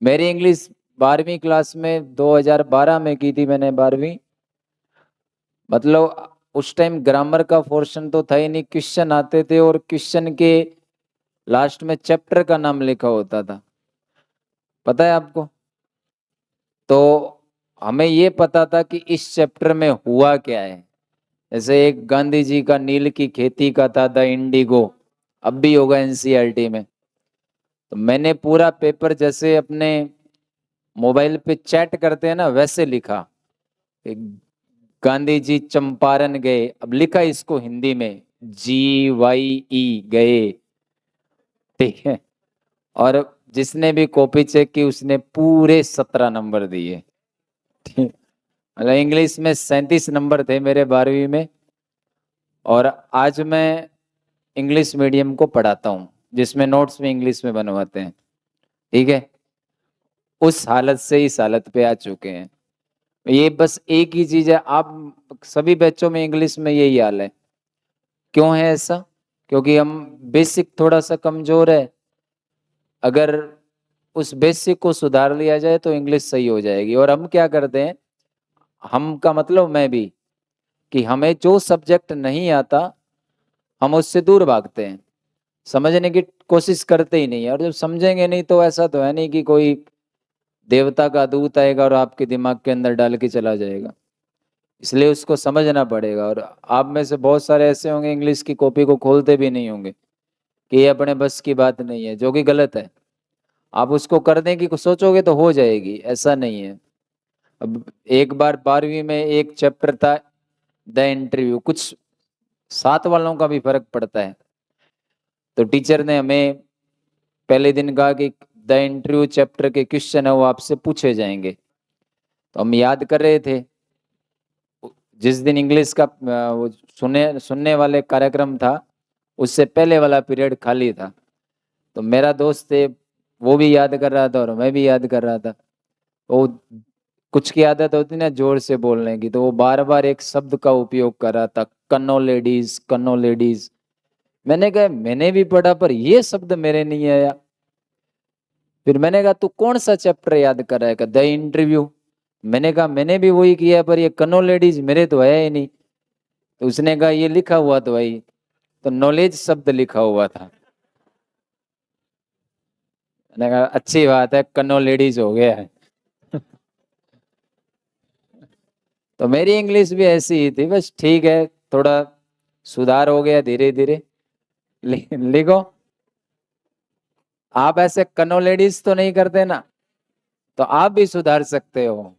मेरी इंग्लिश 12वीं क्लास में 2012 में की थी मैंने 12वीं। मतलब उस टाइम ग्रामर का पोर्शन तो था ही नहीं, क्वेश्चन आते थे और क्वेश्चन के लास्ट में चैप्टर का नाम लिखा होता था, पता है आपको? तो हमें ये पता था कि इस चैप्टर में हुआ क्या है। जैसे एक गांधी जी का नील की खेती का था, द इंडिगो, अब भी होगा एनसीईआरटी में। तो मैंने पूरा पेपर जैसे अपने मोबाइल पे चैट करते हैं ना, वैसे लिखा कि गांधी जी चंपारण गए। अब लिखा इसको हिंदी में, GYE गए, ठीक है। और जिसने भी कॉपी चेक की उसने पूरे 17 नंबर दिए, ठीक। मतलब इंग्लिश में 37 नंबर थे मेरे 12वीं में। और आज मैं इंग्लिश मीडियम को पढ़ाता हूँ, जिसमें नोट्स भी इंग्लिश में बनवाते हैं, ठीक है। उस हालत से इस हालत पे आ चुके हैं। ये बस एक ही चीज है, आप सभी बच्चों में इंग्लिश में यही हाल है। क्यों है ऐसा? क्योंकि हम बेसिक थोड़ा सा कमजोर है। अगर उस बेसिक को सुधार लिया जाए तो इंग्लिश सही हो जाएगी। और हम क्या करते हैं, हम का मतलब मैं भी, कि हमें जो सब्जेक्ट नहीं आता हम उससे दूर भागते हैं, समझने की कोशिश करते ही नहीं है। और जब समझेंगे नहीं तो ऐसा तो है नहीं कि कोई देवता का दूत आएगा और आपके दिमाग के अंदर डाल के चला जाएगा। इसलिए उसको समझना पड़ेगा। और आप में से बहुत सारे ऐसे होंगे इंग्लिश की कॉपी को खोलते भी नहीं होंगे, कि ये अपने बस की बात नहीं है, जो कि गलत है। आप उसको करने की सोचोगे तो हो जाएगी, ऐसा नहीं है। अब एक बार 12वीं में एक चैप्टर था द इंटरव्यू, कुछ साथ वालों का भी फर्क पड़ता है। तो टीचर ने हमें पहले दिन कहा कि द इंटरव्यू चैप्टर के क्वेश्चन है वो आपसे पूछे जाएंगे। तो हम याद कर रहे थे। जिस दिन इंग्लिश का वो सुनने सुनने वाले कार्यक्रम था, उससे पहले वाला पीरियड खाली था। तो मेरा दोस्त है, वो भी याद कर रहा था और मैं भी याद कर रहा था। वो कुछ की आदत होती ना जोर से बोलने की, तो वो बार बार एक शब्द का उपयोग कर रहा था, कन्नो लेडीज, कन्नो लेडीज। मैंने कहा मैंने भी पढ़ा पर ये शब्द मेरे नहीं आया। फिर मैंने कहा तू कौन सा चैप्टर याद कर रहा है? The interview. मैंने कहा मैंने भी वही किया पर ये कन्नो लेडीज मेरे तो है ही नहीं। तो उसने कहा ये लिखा हुआ तो भाई, तो नॉलेज शब्द लिखा हुआ था। मैंने कहा अच्छी बात है, कन्नो लेडीज हो गया है। तो मेरी इंग्लिश भी ऐसी ही थी, बस ठीक है, थोड़ा सुधार हो गया धीरे धीरे। लिखो, आप ऐसे कन्नो लेडीज तो नहीं करते ना, तो आप भी सुधार सकते हो।